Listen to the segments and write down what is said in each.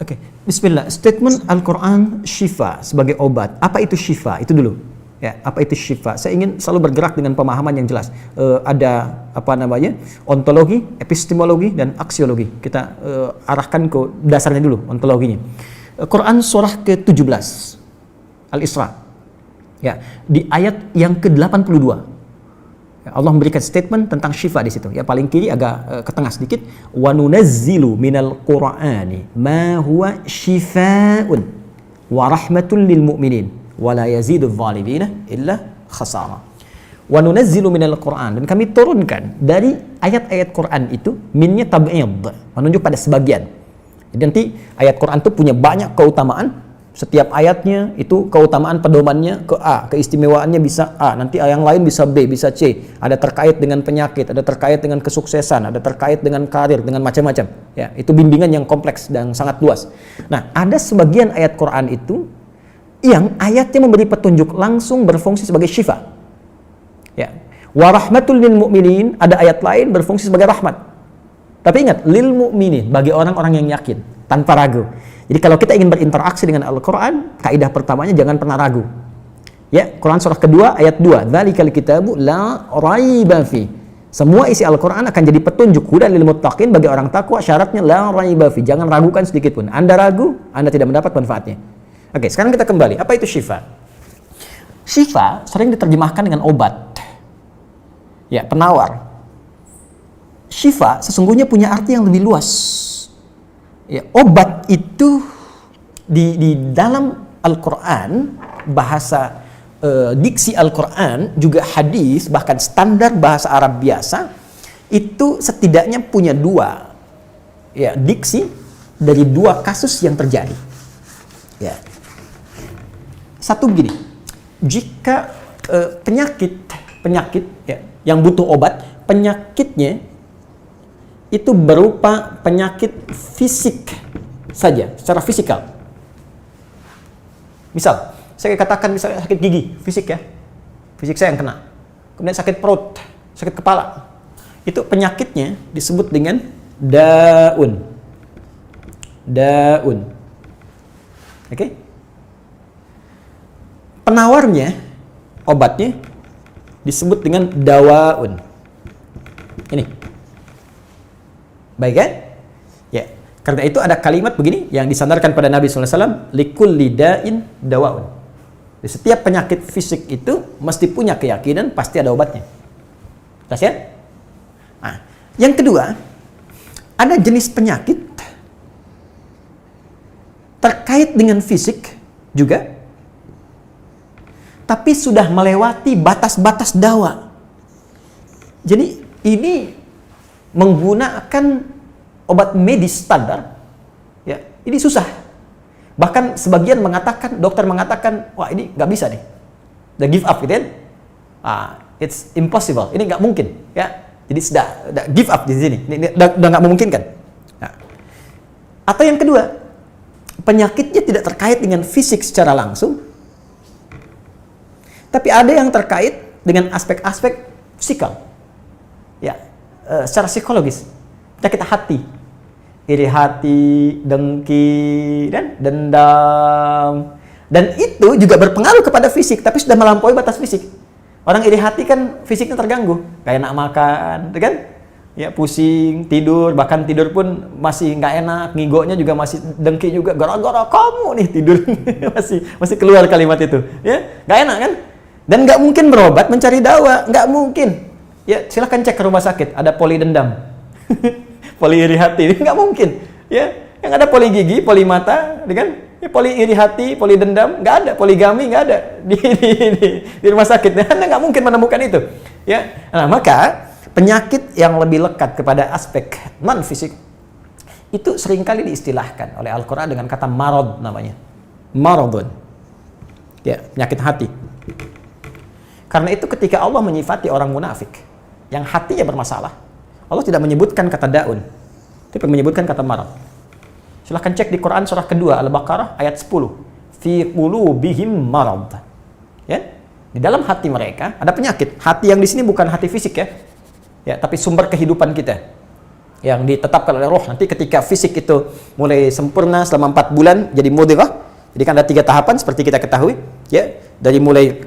Oke, bismillah. Statement Al-Quran syifa sebagai obat. Apa itu syifa? Itu dulu. Ya, apa itu syifa? Saya ingin selalu bergerak dengan pemahaman yang jelas. Ada apa namanya? Ontologi, epistemologi, dan aksiologi. Kita arahkan ke dasarnya dulu, ontologinya. Quran surah ke-17 Al-Isra. Ya, di ayat yang ke-82. Allah memberikan statement tentang syifa di situ. Ya, paling kiri agak ke tengah sedikit. Wa nunazzilu minal Qur'ani ma huwa syifaa'un wa rahmatul lil mu'minin wa la yazidudz zalimina illa khasara. Wa nunazzilu minal Qur'an, dan kami turunkan dari ayat-ayat Quran itu, minnya tab'id, menunjuk pada sebagian. Jadi nanti ayat Quran itu punya banyak keutamaan. Setiap ayatnya itu keutamaan pedomannya ke A, keistimewaannya bisa A, nanti yang lain bisa B, bisa C. Ada terkait dengan penyakit, ada terkait dengan kesuksesan, ada terkait dengan karir, dengan macam-macam. Ya, itu bimbingan yang kompleks dan sangat luas. Nah, ada sebagian ayat Quran itu yang ayatnya memberi petunjuk langsung berfungsi sebagai syifa. Ya. Wa rahmatul lil mu'minin, ada ayat lain berfungsi sebagai rahmat. Tapi ingat, lil mu'minin, bagi orang-orang yang yakin, tanpa ragu. Jadi kalau kita ingin berinteraksi dengan Al-Quran, kaidah pertamanya jangan pernah ragu. Ya, Quran surah kedua ayat 2. Dzalikal kitabu la raiba fi. Semua isi Al-Quran akan jadi petunjuk hudan lil muttaqin, bagi orang takwa. Syaratnya la raiba fi. Jangan ragukan sedikit pun. Anda ragu, Anda tidak mendapat manfaatnya. Oke, sekarang kita kembali. Apa itu syifa? Syifa sering diterjemahkan dengan obat. Ya, penawar. Syifa sesungguhnya punya arti yang lebih luas. Ya, obat itu di dalam Al-Quran, bahasa diksi Al-Quran, juga hadis, bahkan standar bahasa Arab biasa, itu setidaknya punya dua ya, diksi dari dua kasus yang terjadi. Ya. Satu begini, jika penyakit ya, yang butuh obat, penyakitnya itu berupa penyakit fisik saja, secara fisikal. Misal, saya katakan misalnya sakit gigi, fisik ya, fisik saya yang kena. Kemudian sakit perut, sakit kepala. Itu penyakitnya disebut dengan daun. Daun. Oke? Penawarnya, obatnya disebut dengan dawaun. Ini. Baik kan? Ya. Karena itu ada kalimat begini yang disandarkan pada Nabi SAW, likulli da'in dawaun. Di setiap penyakit fisik itu mesti punya keyakinan pasti ada obatnya. Jelas ya? Nah, yang kedua, ada jenis penyakit terkait dengan fisik juga, tapi sudah melewati batas-batas dawa. Jadi ini menggunakan obat medis standar, ya, ini susah. Bahkan sebagian mengatakan, dokter mengatakan, wah ini nggak bisa nih, udah give up gitu kan? It's impossible, ini nggak mungkin, ya. Jadi sudah give up di sini, ini udah nggak memungkinkan. Nah. Atau yang kedua, penyakitnya tidak terkait dengan fisik secara langsung, tapi ada yang terkait dengan aspek-aspek psikal, ya. Secara psikologis, penyakit hati, iri hati, dengki, dan dendam, dan itu juga berpengaruh kepada fisik, tapi sudah melampaui batas fisik. Orang iri hati kan fisiknya terganggu, kayak enak makan, kan? Ya, pusing, tidur, bahkan tidur pun masih nggak enak, ngigonya juga masih dengki juga, gara-gara kamu nih tidur, masih keluar kalimat itu, ya, nggak enak kan? Dan nggak mungkin berobat mencari dawa, nggak mungkin. Ya, silahkan cek ke rumah sakit, ada poli dendam, poli iri hati, nggak mungkin. Ya, yang ada poli gigi, poli mata, kan? Ya, poli iri hati, poli dendam, nggak ada. Poligami nggak ada di rumah sakit. Anda nggak mungkin menemukan itu. Ya, nah, maka penyakit yang lebih lekat kepada aspek non fisik itu seringkali diistilahkan oleh Al-Quran dengan kata marad namanya, maradun. Ya, penyakit hati. Karena itu ketika Allah menyifati orang munafik yang hatinya bermasalah, Allah tidak menyebutkan kata daun, tapi menyebutkan kata marad. Silahkan cek di Quran surah kedua Al-Baqarah ayat 10. Fi qulubihim marad. Ya, di dalam hati mereka ada penyakit. Hati yang di sini bukan hati fisik ya, ya, tapi sumber kehidupan kita. yang ditetapkan oleh roh. Nanti ketika fisik itu mulai sempurna selama 4 bulan jadi mudghah. Jadi kan ada 3 tahapan seperti kita ketahui, ya. Dari mulai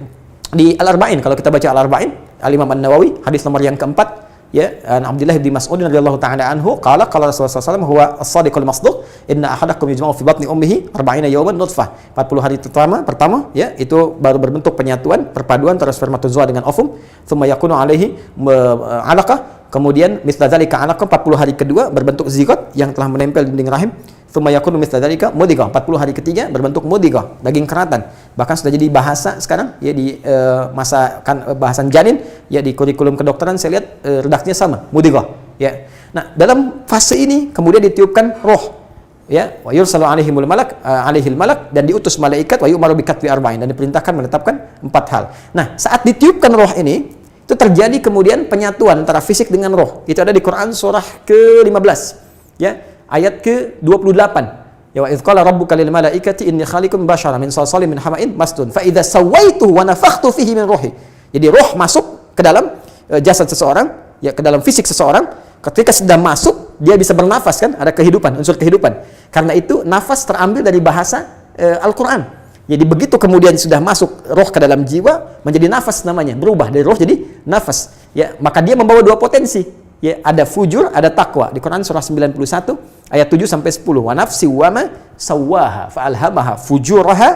di Al-Arba'in, kalau kita baca Al-Arba'in, Al-Imam An-Nawawi, hadis nomor yang keempat, ya, Abdullah bin Mas'ud radhiyallahu ta'ala anhu, qala Rasulullah SAW, huwa as-sadiqul masduq, inna ahadakum yujma'u fi batni ummihi 40 yawman nutfah. 40 hari pertama, ya, itu baru berbentuk penyatuan, perpaduan antara spermatozoa dengan ovum, thumma yakunu alaihi 'alaqah, kemudian mithla dzalika 'alaqah, 40 hari kedua berbentuk zigot yang telah menempel di dinding rahim, thumma yakunu mithla dzalika mudghah, 40 hari ketiga berbentuk mudghah, daging keratan. Bahkan sudah jadi bahasa sekarang, ya, di masa bahasan janin, ya, di kurikulum kedokteran saya lihat redaksinya sama, mudghah, ya. Nah, dalam fase ini kemudian ditiupkan roh, ya, wa yursalu alaihil malak, dan diutus malaikat, wa yu'maru bikatbi arba'in, dan diperintahkan menetapkan 4 hal. Nah, saat ditiupkan roh ini, itu terjadi kemudian penyatuan antara fisik dengan roh. Itu ada di Quran surah ke-15, ya, ayat ke-28. Ya, wa idz qala rabbuka lil malaikati inni khaliqun basyaran min salsalin min hama'in masnun fa idza sawaituhu wa nafakhtu fihi min ruhi. Jadi roh masuk ke dalam jasad seseorang, ya, ke dalam fisik seseorang. Ketika sudah masuk, dia bisa bernafas, kan, ada kehidupan, unsur kehidupan. Karena itu nafas terambil dari bahasa Al-Qur'an. Jadi begitu kemudian sudah masuk roh ke dalam jiwa, menjadi nafas namanya, berubah dari roh jadi nafas. Ya, maka dia membawa 2 potensi. Ya, ada fujur, ada takwa. Di Quran surah 91 ayat 7 sampai 10. Wa nafsi wa ma sawwaha fa alhamaha fujuraha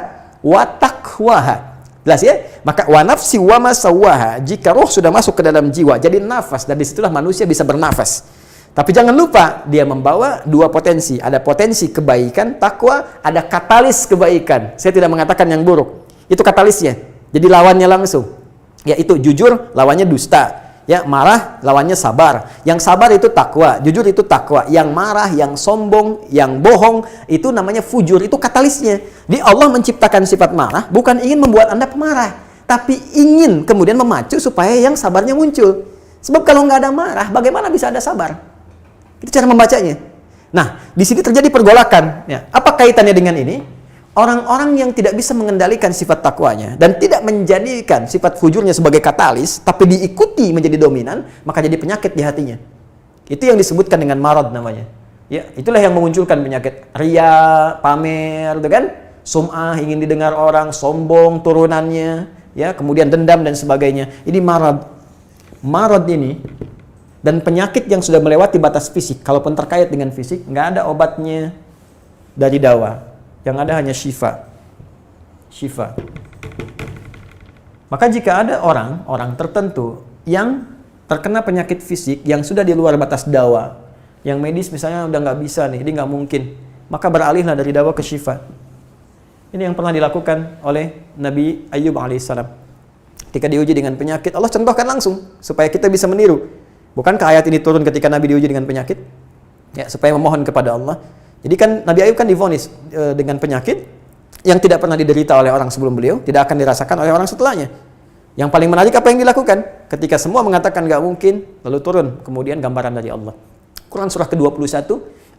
wa taqwaha. Jelas, ya? Maka wa nafsi wa ma sawwaha, jika roh sudah masuk ke dalam jiwa jadi nafas, dan disitulah manusia bisa bernafas. Tapi jangan lupa dia membawa 2 potensi. Ada potensi kebaikan, takwa, ada katalis kebaikan. Saya tidak mengatakan yang buruk. Itu katalisnya. Jadi lawannya langsung. Yaitu jujur, lawannya dusta. Ya, marah lawannya sabar. Yang sabar itu takwa, jujur itu takwa. Yang marah, yang sombong, yang bohong, itu namanya fujur, itu katalisnya. Di Allah menciptakan sifat marah bukan ingin membuat Anda pemarah, tapi ingin kemudian memacu supaya yang sabarnya muncul. Sebab kalau nggak ada marah, bagaimana bisa ada sabar? Itu cara membacanya. Nah, di sini terjadi pergolakan. Ya. Apa kaitannya dengan ini? Orang-orang yang tidak bisa mengendalikan sifat takwanya dan tidak menjadikan sifat fujurnya sebagai katalis, tapi diikuti menjadi dominan, maka jadi penyakit di hatinya. Itu yang disebutkan dengan marad namanya. Ya, itulah yang memunculkan penyakit riya, pamer, gitu kan? Sum'ah, ingin didengar orang, sombong turunannya, ya, kemudian dendam dan sebagainya. Ini marad. Marad ini dan penyakit yang sudah melewati batas fisik, kalaupun terkait dengan fisik, nggak ada obatnya dari dawa. Yang ada hanya syifa. Syifa. Maka jika ada orang tertentu yang terkena penyakit fisik yang sudah di luar batas dawa, yang medis misalnya udah nggak bisa nih, ini nggak mungkin, maka beralihlah dari dawa ke syifa. Ini yang pernah dilakukan oleh Nabi Ayyub alaihissalam. Ketika diuji dengan penyakit, Allah contohkan langsung supaya kita bisa meniru. Bukankah ayat ini turun ketika Nabi diuji dengan penyakit? Ya, supaya memohon kepada Allah. Jadi kan Nabi Ayub kan divonis dengan penyakit yang tidak pernah diderita oleh orang sebelum beliau, tidak akan dirasakan oleh orang setelahnya. Yang paling menarik apa yang dilakukan? Ketika semua mengatakan nggak mungkin, lalu turun kemudian gambaran dari Allah. Quran surah ke-21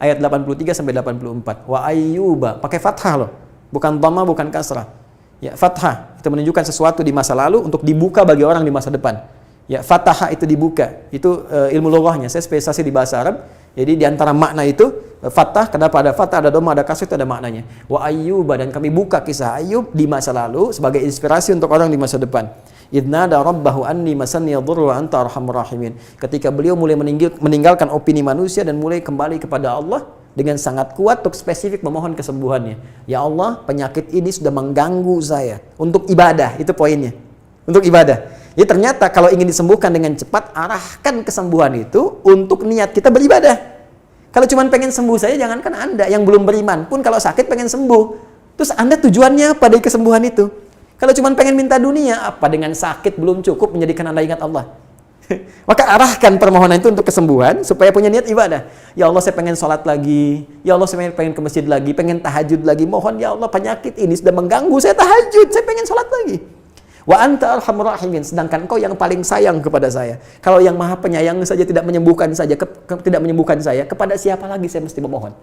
ayat 83 sampai 84. Wa ayyuba, pakai fathah loh, bukan dhamma, bukan kasrah. Ya, fathah itu menunjukkan sesuatu di masa lalu untuk dibuka bagi orang di masa depan. Ya, fathah itu dibuka. Itu ilmu lughahnya. Saya spesialisasi di bahasa Arab. Jadi di antara makna itu fathah, kenapa ada fathah, ada dhamma, ada kasrah, itu ada maknanya. Wa ayyuba, dan kami buka kisah Ayub di masa lalu sebagai inspirasi untuk orang di masa depan. Idnada rabbahu anni masanni yadhurru wa anta arhamur rahimin. Ketika beliau mulai meninggalkan opini manusia dan mulai kembali kepada Allah dengan sangat kuat untuk spesifik memohon kesembuhannya. Ya Allah, penyakit ini sudah mengganggu saya. Untuk ibadah, itu poinnya. Untuk ibadah. Jadi ternyata kalau ingin disembuhkan dengan cepat, arahkan kesembuhan itu untuk niat kita beribadah. Kalau cuma pengen sembuh saja, jangankan Anda yang belum beriman pun kalau sakit pengen sembuh. Terus Anda tujuannya apa dari kesembuhan itu? Kalau cuma pengen minta dunia, apa dengan sakit belum cukup menjadikan Anda ingat Allah? Maka arahkan permohonan itu untuk kesembuhan supaya punya niat ibadah. Ya Allah, saya pengen sholat lagi. Ya Allah, saya pengen ke masjid lagi, pengen tahajud lagi. Mohon ya Allah, penyakit ini sudah mengganggu saya tahajud, saya pengen sholat lagi. Wa anta arhamur rahimin, sedangkan Engkau yang paling sayang kepada saya. Kalau yang Maha Penyayang saja tidak menyembuhkan saya, kepada siapa lagi saya mesti memohon?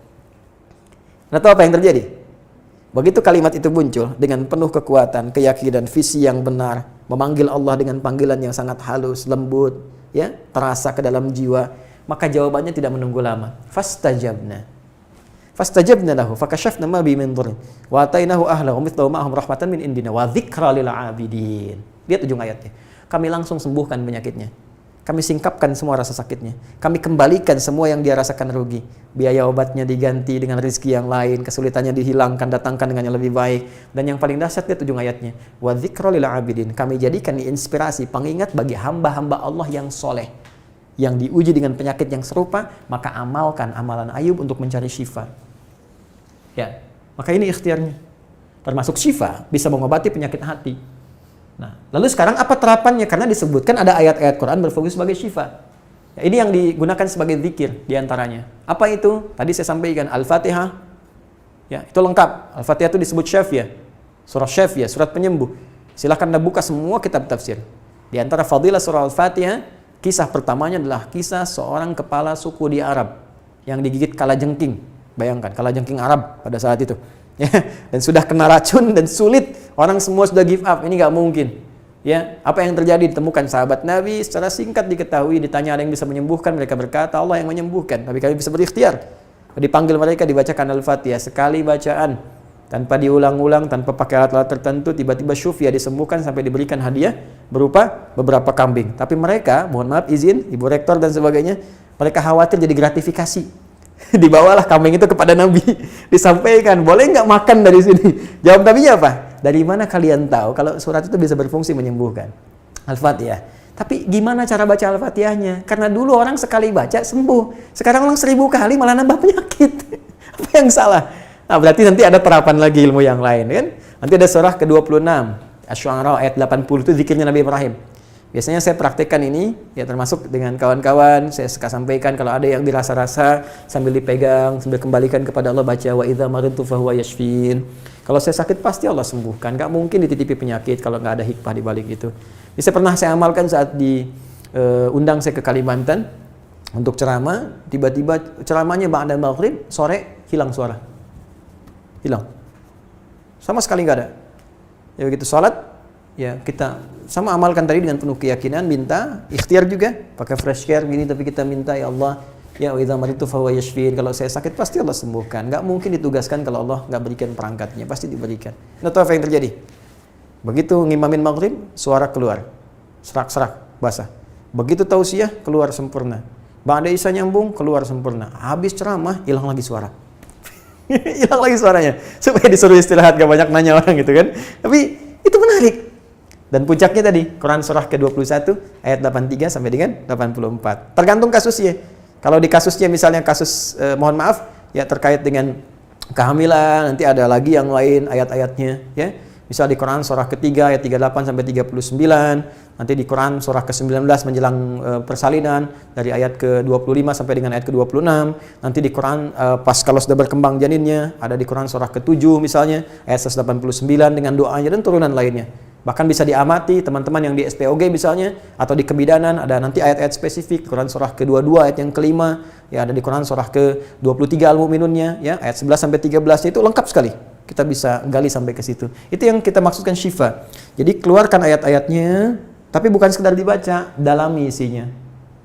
Nah, tahu apa yang terjadi? Begitu kalimat itu muncul dengan penuh kekuatan, keyakinan, visi yang benar, memanggil Allah dengan panggilan yang sangat halus, lembut, ya, terasa ke dalam jiwa, Maka jawabannya tidak menunggu lama. Fastajabna lahu fakashafna ma bi min dhurrin wa atainahu ahlahu mithlahu ma'ahum rahmatan min indina wa dzikra lil 'abidin. Lihat ujung ayatnya. Kami langsung sembuhkan penyakitnya. Kami singkapkan semua rasa sakitnya. Kami kembalikan semua yang dia rasakan rugi. Biaya obatnya diganti dengan rezeki yang lain, kesulitannya dihilangkan, datangkan dengan yang lebih baik. Dan yang paling dahsyat, lihat ujung ayatnya. Wa dzikra lil 'abidin. Kami jadikan inspirasi, pengingat bagi hamba-hamba Allah yang soleh, yang diuji dengan penyakit yang serupa, maka amalkan amalan Ayub untuk mencari syifa. Ya, maka ini ikhtiarnya. Termasuk syifa, bisa mengobati penyakit hati. Nah, lalu sekarang apa terapannya? Karena disebutkan ada ayat-ayat Quran berfokus sebagai syifa. Ya, ini yang digunakan sebagai zikir diantaranya. Apa itu? Tadi saya sampaikan Al-Fatihah. Ya, itu lengkap. Al-Fatihah itu disebut syafiyah. Surah syafiyah, surat penyembuh. Silahkan Anda buka semua kitab tafsir. Di antara fadilah surah Al-Fatihah, kisah pertamanya adalah kisah seorang kepala suku di Arab yang digigit kalajengking. Bayangkan, kalajengking Arab pada saat itu. Ya, dan sudah kena racun dan sulit, orang semua sudah give up, ini nggak mungkin. Ya, apa yang terjadi? Ditemukan sahabat Nabi, secara singkat diketahui, ditanya ada yang bisa menyembuhkan, mereka berkata Allah yang menyembuhkan, tapi kami bisa berikhtiar. Dipanggil mereka, dibacakan Al-Fatihah sekali bacaan, tanpa diulang-ulang, tanpa pakai alat-alat tertentu, tiba-tiba syufia disembuhkan sampai diberikan hadiah berupa beberapa kambing. Tapi mereka, mohon maaf izin, Ibu Rektor dan sebagainya, mereka khawatir jadi gratifikasi. Dibawalah kambing itu kepada Nabi, disampaikan, boleh nggak makan dari sini? Jawab Nabinya apa? Dari mana kalian tahu kalau surat itu bisa berfungsi menyembuhkan? Al-Fatihah. Tapi gimana cara baca Al-Fatihahnya? Karena dulu orang sekali baca sembuh, sekarang orang 1000 kali malah nambah penyakit. Apa yang salah? Nah, berarti nanti ada terapan lagi ilmu yang lain, kan? Nanti ada surah ke-26, Asy-Syu'ara ayat 80, itu zikirnya Nabi Ibrahim. Biasanya saya praktekkan ini, ya termasuk dengan kawan-kawan, saya suka sampaikan kalau ada yang dirasa-rasa sambil dipegang, sambil kembalikan kepada Allah, baca wa idza maridtu fahuwa yashfin. Kalau saya sakit pasti Allah sembuhkan, nggak mungkin dititipi penyakit kalau nggak ada hikmah di balik itu. Ini pernah saya amalkan saat diundang saya ke Kalimantan untuk ceramah, tiba-tiba ceramahnya ba'da maghrib, sore hilang suara. Hilang. Sama sekali nggak ada. Ya begitu sholat, ya kita sama amalkan tadi dengan penuh keyakinan, minta ikhtiar juga pakai fresh care gini, tapi kita minta ya Allah, ya wa idza maridtu fahuwa yashfin, kalau saya sakit pasti Allah sembuhkan. Nggak mungkin ditugaskan kalau Allah nggak berikan perangkatnya, pasti diberikan. Nah, tahu apa yang terjadi? Begitu ngimamin maghrib, suara keluar serak-serak basah. Begitu tausiah, keluar sempurna. Ba'da isya nyambung, keluar sempurna. Habis ceramah, hilang lagi suara. Hilang lagi suaranya, supaya disuruh istirahat, gak banyak nanya orang gitu kan. Tapi itu menarik. Dan puncaknya tadi, Quran surah ke-21 ayat 83 sampai dengan 84. Tergantung kasusnya. Kalau di kasusnya misalnya kasus mohon maaf ya terkait dengan kehamilan, nanti ada lagi yang lain ayat-ayatnya ya. Misal di Quran surah ketiga ayat 38 sampai 39, nanti di Quran surah ke-19 menjelang persalinan dari ayat ke-25 sampai dengan ayat ke-26, nanti di Quran pas kalau sudah berkembang janinnya, ada di Quran surah ke-7 misalnya ayat 189 dengan doanya dan turunan lainnya. Bahkan bisa diamati teman-teman yang di SPOG misalnya atau di kebidanan, ada nanti ayat-ayat spesifik. Quran surah ke-22 ayat yang kelima, ya ada di Quran surah ke-23 Al-Mu'minunnya ya ayat 11 sampai 13 itu lengkap sekali. Kita bisa gali sampai ke situ. Itu yang kita maksudkan syifa. Jadi keluarkan ayat-ayatnya, tapi bukan sekedar dibaca, dalami isinya.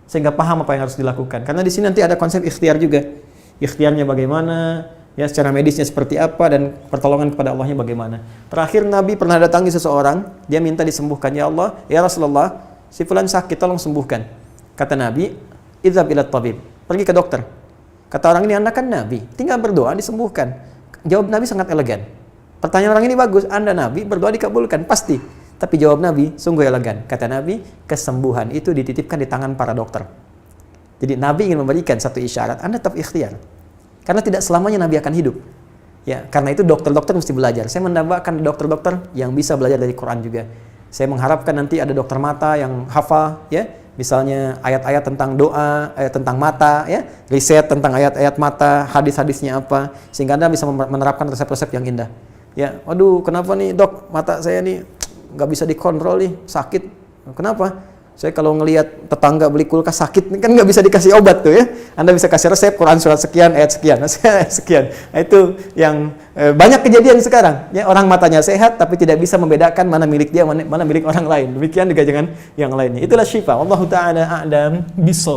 Sehingga paham apa yang harus dilakukan. Karena di sini nanti ada konsep ikhtiar juga. Ikhtiarnya bagaimana, ya secara medisnya seperti apa, dan pertolongan kepada Allahnya bagaimana. Terakhir Nabi pernah datangi seseorang, dia minta disembuhkan. Ya Allah, ya Rasulullah, si fulan sakit, tolong sembuhkan. Kata Nabi, idzhab ila tabib, pergi ke dokter. Kata orang ini, Anda kan Nabi, tinggal berdoa disembuhkan. Jawab Nabi sangat elegan. Pertanyaan orang ini bagus, Anda Nabi, berdoa dikabulkan, pasti. Tapi jawab Nabi sungguh elegan. Kata Nabi, kesembuhan itu dititipkan di tangan para dokter. Jadi Nabi ingin memberikan satu isyarat, Anda tetap ikhtiar. Karena tidak selamanya Nabi akan hidup. Ya, karena itu dokter-dokter mesti belajar. Saya mendambakan dokter-dokter yang bisa belajar dari Quran juga. Saya mengharapkan nanti ada dokter mata yang hafal, ya. Misalnya ayat-ayat tentang doa, ayat tentang mata, ya, riset tentang ayat-ayat mata, hadis-hadisnya apa, sehingga Anda bisa menerapkan resep-resep yang indah. Ya, waduh, kenapa nih dok, mata saya nih nggak bisa dikontrol nih, sakit. Kenapa? Saya kalau ngelihat tetangga beli kulkas sakit, kan nggak bisa dikasih obat tuh ya. Anda bisa kasih resep Quran surat sekian, ayat sekian, ayat sekian. Nah, itu yang banyak kejadian sekarang. Ya, orang matanya sehat tapi tidak bisa membedakan mana milik dia, mana milik orang lain. Demikian juga dengan yang lainnya. Itulah syifa. Wallahu ta'ala a'lam bishawab.